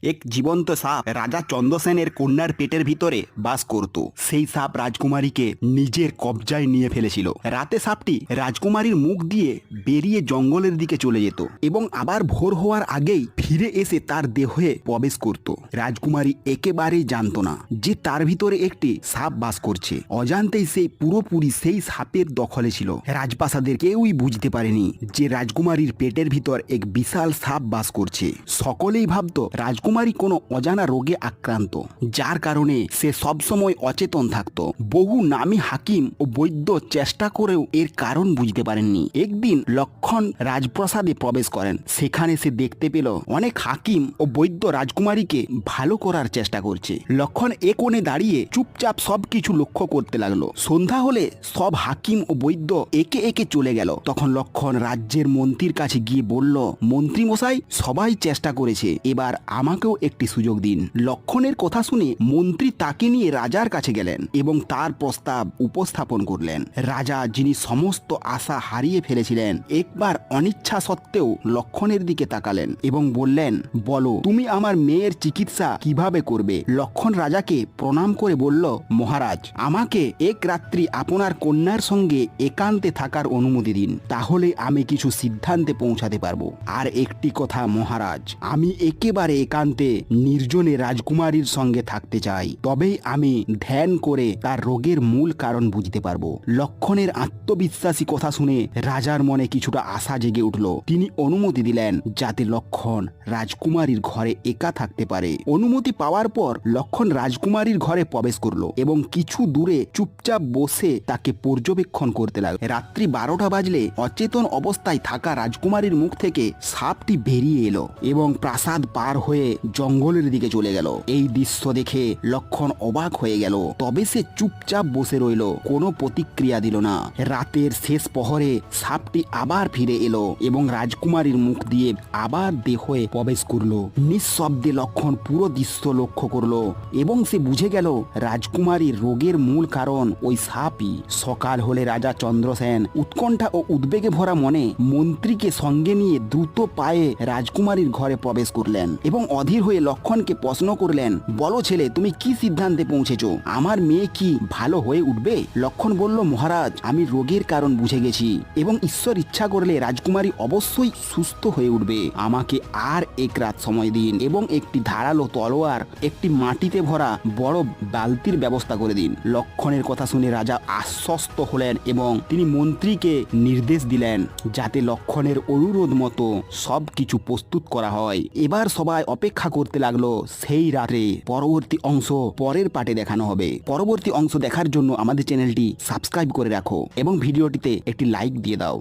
এক জীবন্ত সাপ রাজা চন্দ্রসেনের কন্যার পেটের ভিতরে বাস করত। সেই সাপ রাজকুমারীকে নিজের কবজায় নিয়ে ফেলেছিল। রাতে সাপটি রাজকুমারীর মুখ দিয়ে বেরিয়ে জঙ্গলের দিকে চলে যেত এবং আবার ভোর হওয়ার আগেই ফিরে এসে তার দেহে প্রবেশ করত। রাজকুমারী একেবারেই জানত না যে তার ভিতরে একটি সাপ বাস করছে। অজান্তেই সে পুরোপুরি সেই সাপের দখলে ছিল। রাজপ্রাসাদের কেউই বুঝতে পারেনি যে রাজকুমারীর পেটের ভিতর এক বিশাল সাপ বাস করছে। সকলেই ভাবত রাজকুমারী কোনো অজানা রোগে আক্রান্ত, যার কারণে সে সবসময় অচেতন থাকত। বহু নামী হাকিম ও বৈদ্য চেষ্টা করেও এর কারণ বুঝতে পারেননি। একদিন লক্ষণ রাজপ্রাসাদে প্রবেশ করেন। সেখানে সে দেখতে পেল অনেক হাকিম ও বৈদ্য রাজকুমারীকে ভালো করার চেষ্টা করছে। লক্ষণ এক কোণে দাঁড়িয়ে চুপচাপ সবকিছু লক্ষ্য করতে লাগলো। সন্ধ্যা হলে সব হাকিম ও বৈদ্য একে একে চলে গেল। তখন লক্ষণ রাজ্যের মন্ত্রীর কাছে গিয়ে বলল, মন্ত্রী মশাই, সবাই চেষ্টা করেছে, এবার আমাকেও একটি সুযোগ দিন। লক্ষণের কথা শুনে মন্ত্রী তাকে নিয়ে রাজার কাছে গেলেন এবং তার প্রস্তাব উপস্থাপন করলেন। রাজা, যিনি সমস্ত আশা হারিয়ে ফেলেছিলেন, একবার অনিচ্ছা সত্ত্বেও লক্ষণের দিকে তাকালেন এবং বললেন, বলো, তুমি আমার মেয়ের চিকিৎসা কিভাবে করবে? লক্ষণ রাজাকে প্রণাম করে বলল, মহারাজ, আমাকে এক রাত্রি আপনার কন্যার সঙ্গে একান্তে থাকার অনুমতি দিন, তাহলে আমি কিছু সিদ্ধান্তে পৌঁছাতে পারবো। আর একটি কথা মহারাজ, আমি একেবারে একান্তে নির্জনে রাজকুমারীর সঙ্গে থাকতে চাই, তবেই আমি ধ্যান করে তার রোগের মূল কারণ বুঝতে পারবো। লক্ষণের আত্মবিশ্বাসী কথা শুনে রাজার মনে কিছুটা আশা জেগে উঠল। তিনি অনুমতি দিলেন যাতে লক্ষণ রাজকুমারীর ঘরে একা থাকতে পারে। অনুমতি পাওয়ার পর লক্ষণ রাজকুমারীর ঘরে প্রবেশ করলো এবং কিছু দূরে চুপচাপ বসে তাকে পর্যবেক্ষণ করতে লাগলো। রাত্রি 12টা বাজলে অচেতন অবস্থায় থাকা রাজকুমারীর মুখ থেকে সাপটি বেরিয়ে এলো এবং প্রাসাদ পার হয়ে জঙ্গলের দিকে চলে গেল। এই দৃশ্য দেখে লক্ষণ অবাক হয়ে গেল, তবে সে চুপচাপ বসে রইল, কোনো প্রতিক্রিয়া দিল না। রাতের শেষ প্রহরে সাপটি আবার ফিরে এলো এবং রাজকুমারীর মুখ দিয়ে আবার দেহে প্রবেশ করলো। নিঃশব্দে লক্ষণ পুরো দৃশ্য লক্ষ্য করলো এবং সে বুঝে গেল রাজকুমারীর রোগের মূল কারণ ওই সাপই। সকাল হলে রাজা চন্দ্রসেন উৎকণ্ঠা ও উদ্বেগে ভরা মনে মন্ত্রীকে সঙ্গে নিয়ে দ্রুত পায়ে রাজকুমারীর ঘরে প্রবেশ করলেন এবং অধীর হয়ে লক্ষণকে প্রশ্ন করলেন, বলো ছেলে, তুমি কি সিদ্ধান্তে পৌঁছেছো? আমার মেয়ে কি ভালো হয়ে উঠবে? লক্ষণ বলল, মহারাজ, আমি রোগের কারণ বুঝে গেছি এবং ঈশ্বর ইচ্ছা করলে রাজকুমারী অবশ্যই সুস্থ হয়ে উঠবে। আমাকে আর এক রাত সময় দিন এবং একটি ধারালো তলোয়ার, একটি মাটিতে ভরা বড় বালতির ব্যবস্থা করে দিন। লক্ষণের কথা শুনে রাজা আশ্বস্ত হলেন এবং তিনি মন্ত্রীকে নির্দেশ দিলেন যাতে লক্ষণের অনুরোধ মতো সবকিছু প্রস্তুত করা হয়। এবার সবাই অপেক্ষা করতে লাগলো সেই রাতে। পরবর্তী অংশ পরের পার্টে দেখানো হবে। পরবর্তী অংশ দেখার জন্য আমাদের চ্যানেলটি সাবস্ক্রাইব করে রাখো এবং ভিডিওটিতে একটি লাইক দিয়ে দাও।